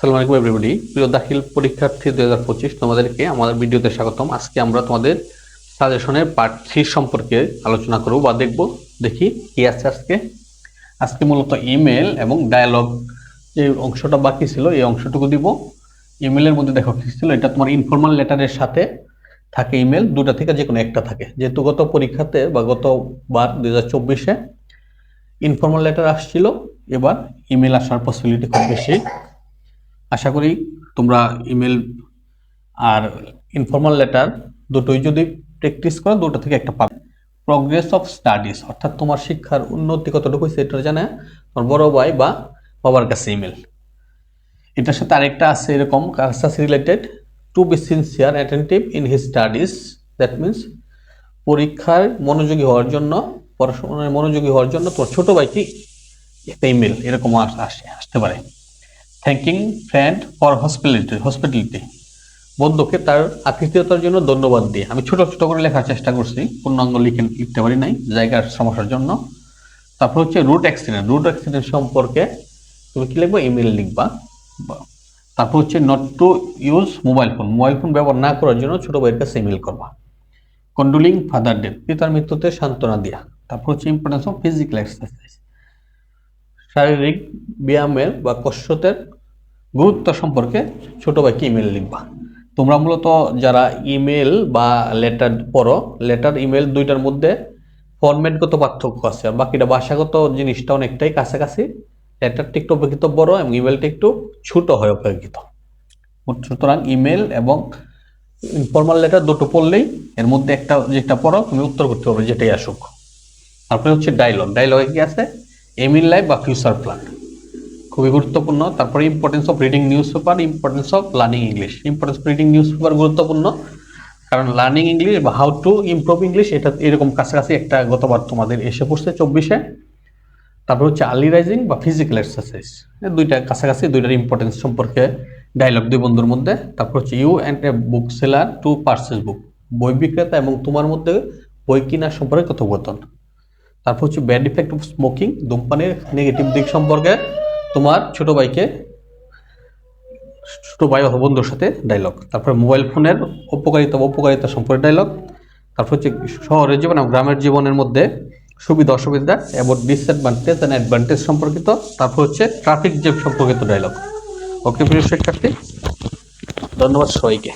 আসসালামু আলাইকুম এভরিবডি। প্রিয় দাখিল পরীক্ষার্থী 2025 তোমাদেরকে আমাদের ভিডিওতে স্বাগতম। আজকে আমরা তোমাদের সাজেশনের পার্ট 3 সম্পর্কে আলোচনা করব বা দেখি কি আছে আজকে মূলত ইমেল এবং ডায়ালগ যে অংশটা বাকি ছিল এই অংশটুকু দিব। ইমেলের মধ্যে দেখো কি ছিল, এটা তোমার ইনফর্মাল লেটারের সাথে থাকে ইমেল, দুটা থেকে যে কোনো একটা থাকে। যেহেতু গত পরীক্ষাতে বা গতবার 2024-এ ইনফর্মাল লেটার আসছিল, এবার ইমেল আসার পসিবিলিটি খুব বেশি। আশা করি তোমরা ইমেল আর ইনফর্মাল লেটার দুটোই যদি প্র্যাকটিস করো, দুটো থেকে একটা পাবে। প্রগ্রেস অফ স্টাডিজ অর্থাৎ তোমার শিক্ষার উন্নতি কতটুকু হয়েছে এটা জানে তোমার বড় ভাই বা বাবার কাছে ইমেল। এটার সাথে আরেকটা আছে এরকম কাছাকাছি related, to be sincere attentive in his studies. That means পরীক্ষার মনোযোগী হওয়ার জন্য, পড়াশোনায় মনোযোগী হওয়ার জন্য তোমার ছোট ভাইকে একটা ইমেল এরকম আসতে পারে। থ্যাঙ্কিং ফ্রেন্ড ফর হসপিটালিটি, বন্ধুকে তার আতিথেয়তার জন্য ধন্যবাদ দিয়ে। আমি ছোট ছোট করে লেখার চেষ্টা করছি, পূর্ণাঙ্গ লিখতে পারি নাই জায়গার সমস্যার জন্য। তারপর হচ্ছে রুট অ্যাক্সিডেন্ট সম্পর্কে তুমি কি লিখবা, ইমেল লিখবা। তারপর হচ্ছে not to use mobile phone ব্যবহার না করার জন্য ছোট ভাইয়ের কাছে ইমেল করবা। কন্ডোলিং ফাদার ডেথ, পিতার মৃত্যুতে সান্ত্বনা দেয়া। তারপর হচ্ছে ইম্পর্টেন্স অফ ফিজিক্যাল এক্সারসাইজ, শারীরিক ব্যায়ামের বা কসরতের গুরুত্ব সম্পর্কে ছোট ভাইকে ইমেল লিখবা। তোমরা মূলত যারা ইমেল বা লেটার পড়ো, লেটার ইমেল দুইটার মধ্যে ফরম্যাটগত পার্থক্য আছে, আর বাকিটা ভাষাগত জিনিসটা অনেকটাই কাছাকাছি। লেটারটা একটু অপেক্ষিত বড় এবং ইমেলটা একটু ছোট হয় অপেক্ষিত। সুতরাং ইমেল এবং ইনফর্মাল লেটার দুটো পড়লেই এর মধ্যে একটা যেটা পড়ো তুমি উত্তর করতে পারবে, যেটাই আসুক। তারপরে হচ্ছে ডায়লগে কি আছে, এম ইন লাইফ বা ফিউচার প্ল্যান, খুবই গুরুত্বপূর্ণ। তারপরে importance of reading news paper, importance of learning English. Importance of reading news paper গুরুত্বপূর্ণ, কারণ লার্নিং ইংলিশ বা হাউ টু ইমপ্রুভ ইংলিশ এটা এরকম কাছাকাছি একটা গতবার তোমাদের এসে পড়ছে 24-এ। তারপর হচ্ছে আর্লি রাইজিং বা ফিজিক্যাল এক্সারসাইজ, দুইটা কাছাকাছি, দুইটার ইম্পর্টেন্স সম্পর্কে ডায়লগ দুই বন্ধুর মধ্যে। তারপর হচ্ছে you and a book seller to purchase book, বই বিক্রেতা এবং তোমার মধ্যে বই কেনার সম্পর্কে কথোপকথন। তারপর হচ্ছে ব্যাড ইফেক্ট অফ স্মোকিং, ধূমপানের নেগেটিভ দিক সম্পর্কে তোমার ছোট ভাই অথবা বন্ধুর সাথে ডায়লগ। তারপরে মোবাইল ফোনের উপকারিতা সম্পর্কে ডায়লগ। তারপর হচ্ছে শহরের জীবন এবং গ্রামের জীবনের মধ্যে সুবিধা অসুবিধা এবং ডিসঅ্যাডভান্টেজ অ্যান্ড অ্যাডভান্টেজ সম্পর্কিত। তারপর হচ্ছে ট্রাফিক জ্যাম সম্পর্কিত ডায়লগ। ওকে প্রিয় শিক্ষার্থী, ধন্যবাদ সবাইকে।